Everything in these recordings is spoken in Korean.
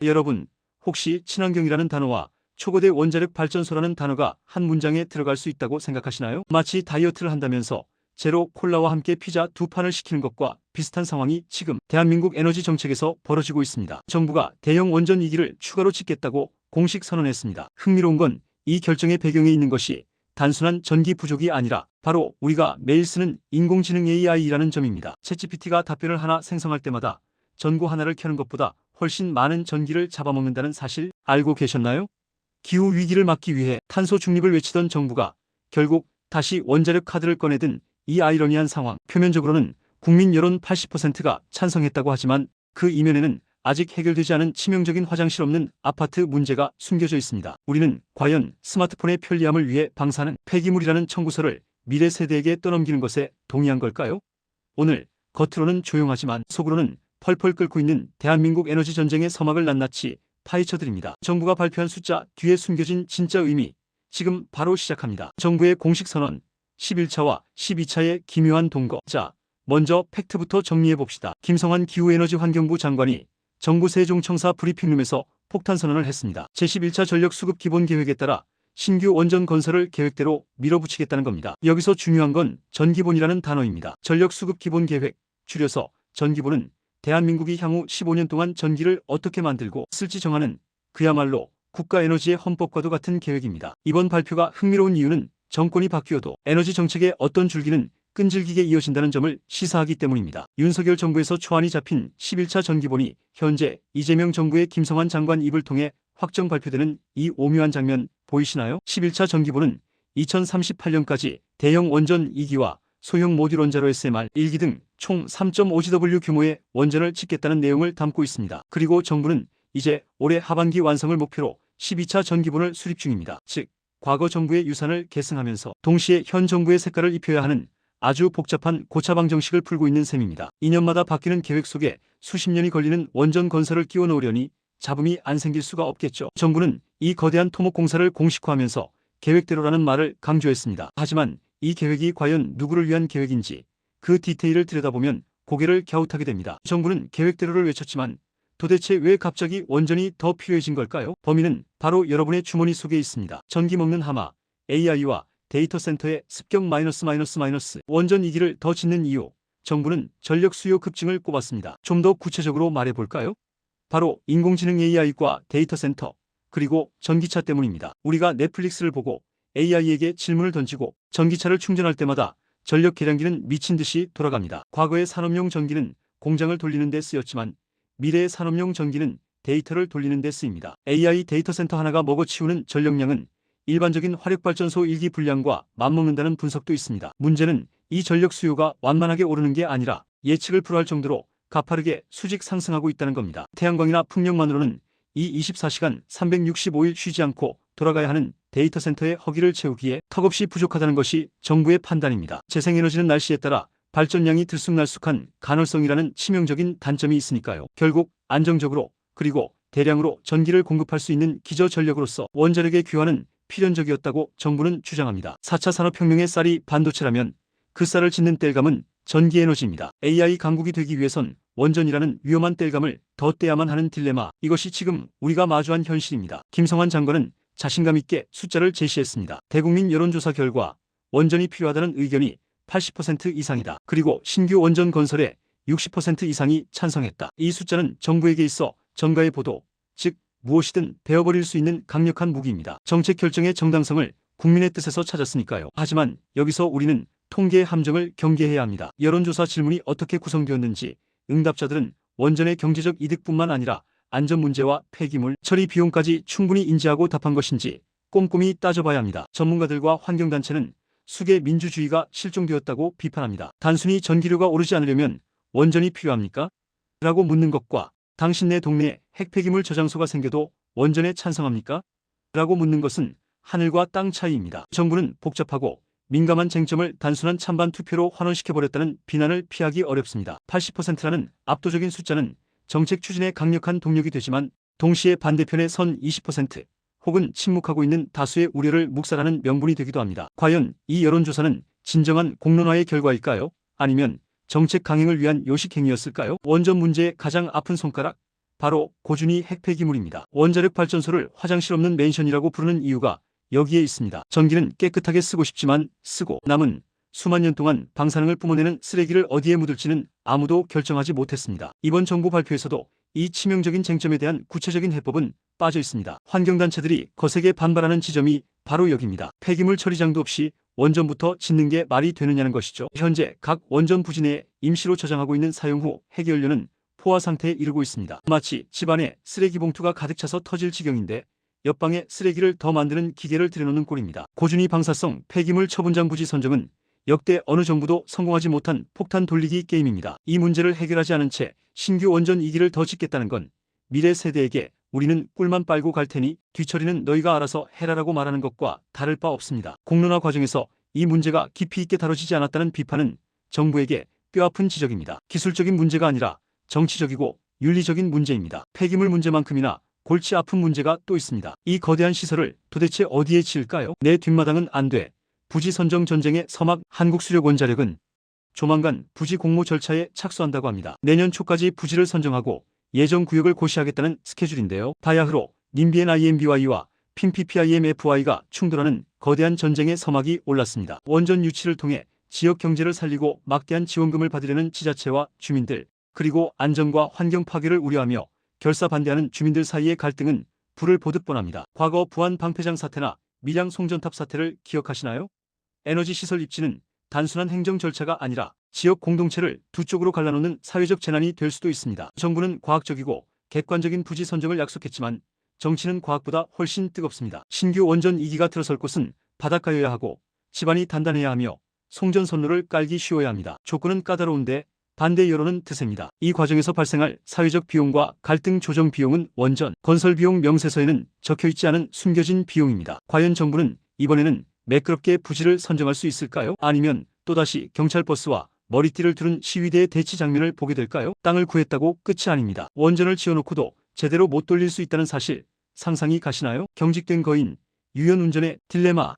여러분, 혹시 친환경이라는 단어와 초거대 원자력 발전소라는 단어가 한 문장에 들어갈 수 있다고 생각하시나요? 마치 다이어트를 한다면서 제로 콜라와 함께 피자 2판을 시키는 것과 비슷한 상황이 지금 대한민국 에너지 정책에서 벌어지고 있습니다. 정부가 대형 원전 2기를 추가로 짓겠다고 공식 선언했습니다. 흥미로운 건 이 결정의 배경에 있는 것이 단순한 전기 부족이 아니라 바로 우리가 매일 쓰는 인공지능 AI라는 점입니다. 챗GPT가 답변을 하나 생성할 때마다 전구 하나를 켜는 것보다 훨씬 많은 전기를 잡아먹는다는 사실 알고 계셨나요? 기후 위기를 막기 위해 탄소 중립을 외치던 정부가 결국 다시 원자력 카드를 꺼내든 이 아이러니한 상황. 표면적으로는 국민 여론 80%가 찬성했다고 하지만 그 이면에는 아직 해결되지 않은 치명적인 화장실 없는 아파트 문제가 숨겨져 있습니다. 우리는 과연 스마트폰의 편리함을 위해 방사능 폐기물이라는 청구서를 미래 세대에게 떠넘기는 것에 동의한 걸까요? 오늘 겉으로는 조용하지만 속으로는 펄펄 끓고 있는 대한민국 에너지 전쟁의 서막을 낱낱이 파헤쳐드립니다. 정부가 발표한 숫자 뒤에 숨겨진 진짜 의미, 지금 바로 시작합니다. 정부의 공식 선언 11차와 12차의 기묘한 동거. 자, 먼저 팩트부터 정리해봅시다. 김성환 기후에너지환경부 장관이 정부 세종청사 브리핑룸에서 폭탄 선언을 했습니다. 제11차 전력수급 기본계획에 따라 신규 원전 건설을 계획대로 밀어붙이겠다는 겁니다. 여기서 중요한 건 전기본이라는 단어입니다. 전력수급 기본계획, 줄여서 전기본은 대한민국이 향후 15년 동안 전기를 어떻게 만들고 쓸지 정하는 그야말로 국가에너지의 헌법과도 같은 계획입니다. 이번 발표가 흥미로운 이유는 정권이 바뀌어도 에너지 정책의 어떤 줄기는 끈질기게 이어진다는 점을 시사하기 때문입니다. 윤석열 정부에서 초안이 잡힌 11차 전기본이 현재 이재명 정부의 김성환 장관 입을 통해 확정 발표되는 이 오묘한 장면 보이시나요? 11차 전기본은 2038년까지 대형 원전 2기와 소형 모듈 원자로 SMR 1기 등 총 3.5GW 규모의 원전을 짓겠다는 내용을 담고 있습니다. 그리고 정부는 이제 올해 하반기 완성을 목표로 12차 전기본을 수립 중입니다. 즉, 과거 정부의 유산을 계승하면서 동시에 현 정부의 색깔을 입혀야 하는 아주 복잡한 고차방 정식을 풀고 있는 셈입니다. 2년마다 바뀌는 계획 속에 수십 년이 걸리는 원전 건설을 끼워 넣으려니 잡음이 안 생길 수가 없겠죠. 정부는 이 거대한 토목공사를 공식화하면서 계획대로라는 말을 강조했습니다. 하지만 이 계획이 과연 누구를 위한 계획인지 그 디테일을 들여다보면 고개를 갸웃하게 됩니다. 정부는 계획대로를 외쳤지만 도대체 왜 갑자기 원전이 더 필요해진 걸까요? 범인은 바로 여러분의 주머니 속에 있습니다. 전기 먹는 하마, AI와 데이터 센터의 습격 --, 원전 2기를 더 짓는 이유, 정부는 전력 수요 급증을 꼽았습니다. 좀 더 구체적으로 말해볼까요? 바로 인공지능 AI과 데이터 센터, 그리고 전기차 때문입니다. 우리가 넷플릭스를 보고 AI에게 질문을 던지고 전기차를 충전할 때마다 전력 계량기는 미친 듯이 돌아갑니다. 과거의 산업용 전기는 공장을 돌리는 데 쓰였지만 미래의 산업용 전기는 데이터를 돌리는 데 쓰입니다. AI 데이터 센터 하나가 먹어치우는 전력량은 일반적인 화력발전소 1기 분량과 맞먹는다는 분석도 있습니다. 문제는 이 전력 수요가 완만하게 오르는 게 아니라 예측을 불허할 정도로 가파르게 수직 상승하고 있다는 겁니다. 태양광이나 풍력만으로는 이 24시간 365일 쉬지 않고 돌아가야 하는 데이터 센터의 허기를 채우기에 턱없이 부족하다는 것이 정부의 판단입니다. 재생에너지는 날씨에 따라 발전량이 들쑥날쑥한 간헐성이라는 치명적인 단점이 있으니까요. 결국 안정적으로 그리고 대량으로 전기를 공급할 수 있는 기저전력으로서 원자력의 귀환은 필연적이었다고 정부는 주장합니다. 4차 산업혁명의 쌀이 반도체라면 그 쌀을 짓는 땔감은 전기에너지입니다. AI 강국이 되기 위해선 원전이라는 위험한 땔감을 더 떼야만 하는 딜레마, 이것이 지금 우리가 마주한 현실입니다. 김성환 장관은 자신감 있게 숫자를 제시했습니다. 대국민 여론조사 결과 원전이 필요하다는 의견이 80% 이상이다. 그리고 신규 원전 건설에 60% 이상이 찬성했다. 이 숫자는 정부에게 있어 정가의 보도, 즉 무엇이든 베어버릴 수 있는 강력한 무기입니다. 정책 결정의 정당성을 국민의 뜻에서 찾았으니까요. 하지만 여기서 우리는 통계의 함정을 경계해야 합니다. 여론조사 질문이 어떻게 구성되었는지, 응답자들은 원전의 경제적 이득뿐만 아니라 안전 문제와 폐기물 처리 비용까지 충분히 인지하고 답한 것인지 꼼꼼히 따져봐야 합니다. 전문가들과 환경단체는 수계 민주주의가 실종되었다고 비판합니다. 단순히 전기료가 오르지 않으려면 원전이 필요합니까? 라고 묻는 것과 당신네 동네에 핵폐기물 저장소가 생겨도 원전에 찬성합니까? 라고 묻는 것은 하늘과 땅 차이입니다. 정부는 복잡하고 민감한 쟁점을 단순한 찬반 투표로 환원시켜버렸다는 비난을 피하기 어렵습니다. 80%라는 압도적인 숫자는 정책 추진에 강력한 동력이 되지만 동시에 반대편에 선 20% 혹은 침묵하고 있는 다수의 우려를 묵살하는 명분이 되기도 합니다. 과연 이 여론조사는 진정한 공론화의 결과일까요? 아니면 정책 강행을 위한 요식행위였을까요? 원전 문제의 가장 아픈 손가락, 바로 고준위 핵폐기물입니다. 원자력 발전소를 화장실 없는 맨션이라고 부르는 이유가 여기에 있습니다. 전기는 깨끗하게 쓰고 싶지만 쓰고 남은 수만 년 동안 방사능을 뿜어내는 쓰레기를 어디에 묻을지는 아무도 결정하지 못했습니다. 이번 정부 발표에서도 이 치명적인 쟁점에 대한 구체적인 해법은 빠져 있습니다. 환경단체들이 거세게 반발하는 지점이 바로 여기입니다. 폐기물 처리장도 없이 원전부터 짓는 게 말이 되느냐는 것이죠. 현재 각 원전 부지 내에 임시로 저장하고 있는 사용 후 핵연료는 포화 상태에 이르고 있습니다. 마치 집안에 쓰레기 봉투가 가득 차서 터질 지경인데 옆방에 쓰레기를 더 만드는 기계를 들여놓는 꼴입니다. 고준위 방사성 폐기물 처분장 부지 선정은 역대 어느 정부도 성공하지 못한 폭탄 돌리기 게임입니다. 이 문제를 해결하지 않은 채 신규 원전 2기를 더 짓겠다는 건 미래 세대에게 우리는 꿀만 빨고 갈 테니 뒤처리는 너희가 알아서 해라라고 말하는 것과 다를 바 없습니다. 공론화 과정에서 이 문제가 깊이 있게 다뤄지지 않았다는 비판은 정부에게 뼈아픈 지적입니다. 기술적인 문제가 아니라 정치적이고 윤리적인 문제입니다. 폐기물 문제만큼이나 골치 아픈 문제가 또 있습니다. 이 거대한 시설을 도대체 어디에 지을까요? 내 뒷마당은 안 돼. 부지 선정 전쟁의 서막. 한국수력원자력은 조만간 부지 공모 절차에 착수한다고 합니다. 내년 초까지 부지를 선정하고 예정 구역을 고시하겠다는 스케줄인데요. 바야흐로 님비엔 IMBY와 핀PPIMFY가 충돌하는 거대한 전쟁의 서막이 올랐습니다. 원전 유치를 통해 지역 경제를 살리고 막대한 지원금을 받으려는 지자체와 주민들, 그리고 안전과 환경 파괴를 우려하며 결사 반대하는 주민들 사이의 갈등은 불을 보듯 뻔합니다. 과거 부안 방패장 사태나 밀양 송전탑 사태를 기억하시나요? 에너지 시설 입지는 단순한 행정 절차가 아니라 지역 공동체를 두 쪽으로 갈라놓는 사회적 재난이 될 수도 있습니다. 정부는 과학적이고 객관적인 부지 선정을 약속했지만 정치는 과학보다 훨씬 뜨겁습니다. 신규 원전 2기가 들어설 곳은 바닷가여야 하고 집안이 단단해야 하며 송전 선로를 깔기 쉬워야 합니다. 조건은 까다로운데 반대 여론은 드셉니다. 이 과정에서 발생할 사회적 비용과 갈등 조정 비용은 원전 건설 비용 명세서에는 적혀있지 않은 숨겨진 비용입니다. 과연 정부는 이번에는 매끄럽게 부지를 선정할 수 있을까요? 아니면 또다시 경찰버스와 머리띠를 두른 시위대의 대치 장면을 보게 될까요? 땅을 구했다고 끝이 아닙니다. 원전을 지어놓고도 제대로 못 돌릴 수 있다는 사실 상상이 가시나요? 경직된 거인, 유연운전의 딜레마.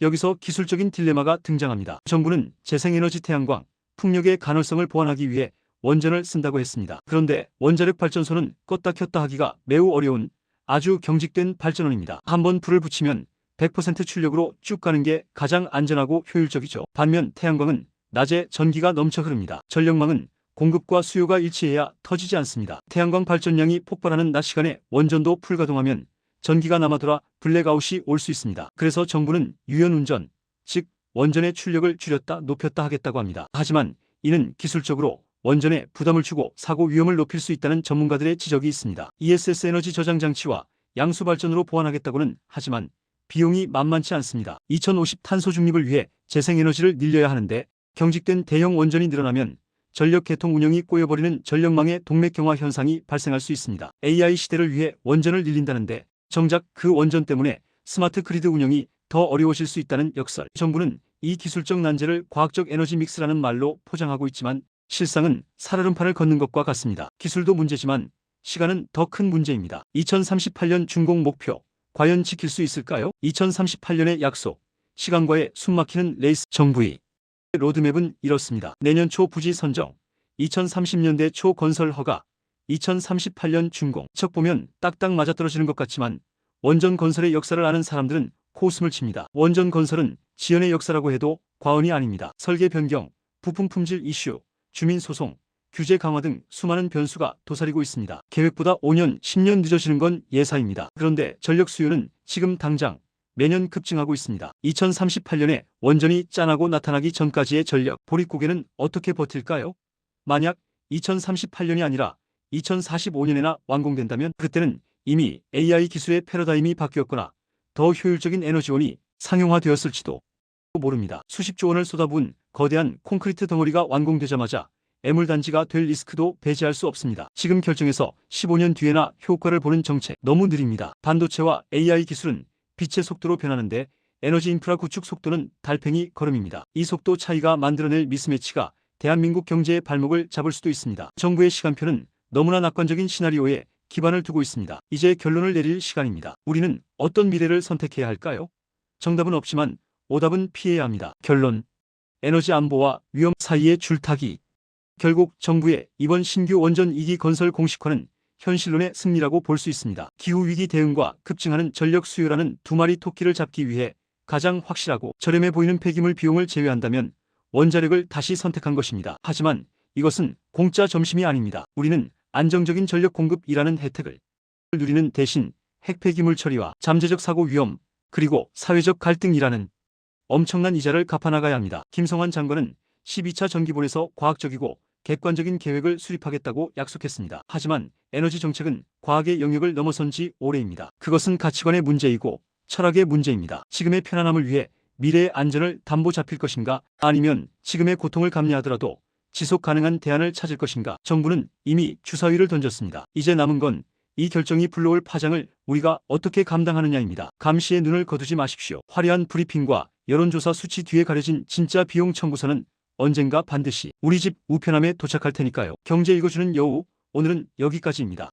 여기서 기술적인 딜레마가 등장합니다. 정부는 재생에너지 태양광, 풍력의 가능성을 보완하기 위해 원전을 쓴다고 했습니다. 그런데 원자력 발전소는 껐다 켰다 하기가 매우 어려운 아주 경직된 발전원입니다. 한번 불을 붙이면 100% 출력으로 쭉 가는 게 가장 안전하고 효율적이죠. 반면 태양광은 낮에 전기가 넘쳐 흐릅니다. 전력망은 공급과 수요가 일치해야 터지지 않습니다. 태양광 발전량이 폭발하는 낮 시간에 원전도 풀가동하면 전기가 남아돌아 블랙아웃이 올 수 있습니다. 그래서 정부는 유연운전, 즉 원전의 출력을 줄였다 높였다 하겠다고 합니다. 하지만 이는 기술적으로 원전에 부담을 주고 사고 위험을 높일 수 있다는 전문가들의 지적이 있습니다. ESS 에너지 저장 장치와 양수 발전으로 보완하겠다고는 하지만 비용이 만만치 않습니다. 2050 탄소 중립을 위해 재생에너지를 늘려야 하는데 경직된 대형 원전이 늘어나면 전력 개통 운영이 꼬여버리는 전력망의 동맥경화 현상이 발생할 수 있습니다. AI 시대를 위해 원전을 늘린다는데 정작 그 원전 때문에 스마트 그리드 운영이 더 어려워질 수 있다는 역설. 정부는 이 기술적 난제를 과학적 에너지 믹스라는 말로 포장하고 있지만 실상은 살얼음판을 걷는 것과 같습니다. 기술도 문제지만 시간은 더 큰 문제입니다. 2038년 준공 목표 과연 지킬 수 있을까요? 2038년의 약속, 시간과의 숨막히는 레이스. 정부의 로드맵은 이렇습니다. 내년 초 부지 선정, 2030년대 초 건설 허가, 2038년 준공. 척 보면 딱딱 맞아떨어지는 것 같지만 원전 건설의 역사를 아는 사람들은 코웃음을 칩니다. 원전 건설은 지연의 역사라고 해도 과언이 아닙니다. 설계 변경, 부품 품질 이슈, 주민 소송, 규제 강화 등 수많은 변수가 도사리고 있습니다. 계획보다 5년, 10년 늦어지는 건 예사입니다. 그런데 전력 수요는 지금 당장 매년 급증하고 있습니다. 2038년에 원전이 짠하고 나타나기 전까지의 전력 보릿고개는 어떻게 버틸까요? 만약 2038년이 아니라 2045년에나 완공된다면 그때는 이미 AI 기술의 패러다임이 바뀌었거나 더 효율적인 에너지원이 상용화되었을지도 모릅니다. 수십조 원을 쏟아부은 거대한 콘크리트 덩어리가 완공되자마자 애물단지가 될 리스크도 배제할 수 없습니다. 지금 결정해서 15년 뒤에나 효과를 보는 정책 너무 느립니다. 반도체와 AI 기술은 빛의 속도로 변하는데 에너지 인프라 구축 속도는 달팽이 걸음입니다. 이 속도 차이가 만들어낼 미스매치가 대한민국 경제의 발목을 잡을 수도 있습니다. 정부의 시간표는 너무나 낙관적인 시나리오에 기반을 두고 있습니다. 이제 결론을 내릴 시간입니다. 우리는 어떤 미래를 선택해야 할까요? 정답은 없지만 오답은 피해야 합니다. 결론, 에너지 안보와 위험 사이의 줄타기. 결국 정부의 이번 신규 원전 2기 건설 공식화는 현실론의 승리라고 볼 수 있습니다. 기후위기 대응과 급증하는 전력 수요라는 두 마리 토끼를 잡기 위해 가장 확실하고 저렴해 보이는 폐기물 비용을 제외한다면 원자력을 다시 선택한 것입니다. 하지만 이것은 공짜 점심이 아닙니다. 우리는 안정적인 전력 공급이라는 혜택을 누리는 대신 핵폐기물 처리와 잠재적 사고 위험, 그리고 사회적 갈등이라는 엄청난 이자를 갚아나가야 합니다. 김성환 장관은 12차 정기본에서 과학적이고 객관적인 계획을 수립하겠다고 약속했습니다. 하지만 에너지 정책은 과학의 영역을 넘어선 지 오래입니다. 그것은 가치관의 문제이고 철학의 문제입니다. 지금의 편안함을 위해 미래의 안전을 담보 잡힐 것인가, 아니면 지금의 고통을 감내하더라도 지속 가능한 대안을 찾을 것인가. 정부는 이미 주사위를 던졌습니다. 이제 남은 건 이 결정이 불러올 파장을 우리가 어떻게 감당하느냐입니다. 감시에 눈을 거두지 마십시오. 화려한 브리핑과 여론조사 수치 뒤에 가려진 진짜 비용 청구서는 언젠가 반드시 우리 집 우편함에 도착할 테니까요. 경제 읽어주는 여우, 오늘은 여기까지입니다.